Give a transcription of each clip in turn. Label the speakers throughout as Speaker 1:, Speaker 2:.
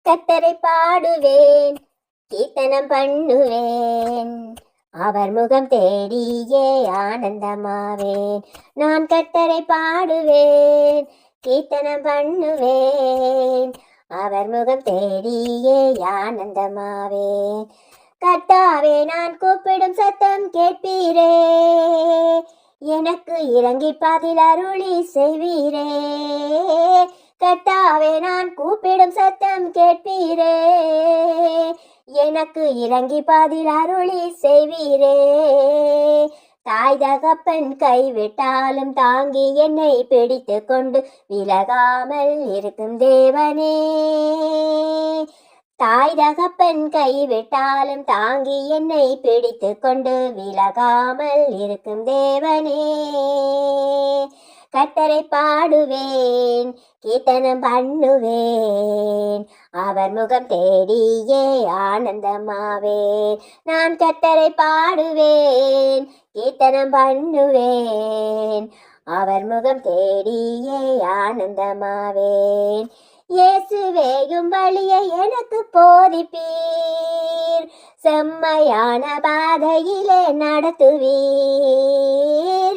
Speaker 1: கர்த்தரை பாடுவேன், கீர்த்தனம் பண்ணுவேன். அவர் முகம் தேடியே ஆனந்தமாவேன். நான் கர்த்தரை பாடுவேன், கீர்த்தனம் பண்ணுவேன். அவர் முகம் தேடியே ஆனந்தமாவேன். கர்த்தாவே, நான் கூப்பிடும் சத்தம் கேட்பீரே, எனக்கு இறங்கி பதில் அருளி செய்வீரே. கர்த்தாவே, நான் கூப்பிடும் சத்தம் கேட்பீரே, எனக்கு இறங்கி பதில் அருளி செய்வீரே. தாய் தகப்பன் கைவிட்டாலும் தாங்கி என்னை பிடித்து கொண்டு விலகாமல் இருக்கும் தேவனே. தாய் தகப்பன் கைவிட்டாலும் தாங்கி என்னை பிடித்து கொண்டு விலகாமல் இருக்கும் தேவனே. கர்த்தரை பாடுவேன், கீர்த்தனம் பண்ணுவேன். அவர் முகம் தேடியே ஆனந்தமாவேன். நான் கர்த்தரை பாடுவேன், கீர்த்தனம் பண்ணுவேன். அவர் முகம் தேடியே ஆனந்தமாவேன். இயேசுவேயும் வழியை எனக்கு போதிப்பீர், செம்மையான பாதையிலே நடத்துவீர்.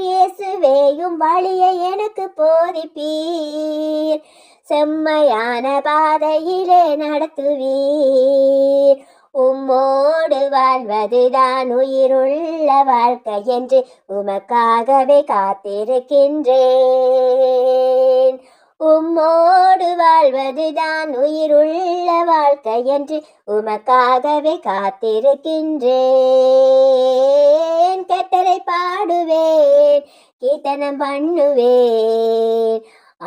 Speaker 1: இயேசுவேயும் வழியை எனக்கு போதிப்பீர், செம்மையான பாதையிலே நடத்துவீர். உம்மோடு வாழ்வதுதான் உயிருள்ள வாழ்க்கை என்று உமக்காகவே காத்திருக்கின்றேன். உம்மோடு வாழ்வதுதான் உயிருள்ள வாழ்க்கை என்று உமக்காகவே காத்திருக்கின்றேன். கர்த்தரை பாடுவேன், கீர்த்தனம் பண்ணுவேன்.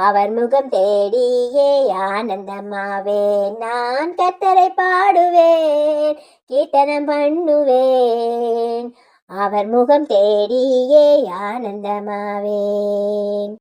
Speaker 1: அவர் முகம் தேடியே ஆனந்தமாவேன். நான் கர்த்தரை பாடுவேன், கீர்த்தனம் பண்ணுவேன். அவர் முகம் தேடியே ஆனந்தமாவேன்.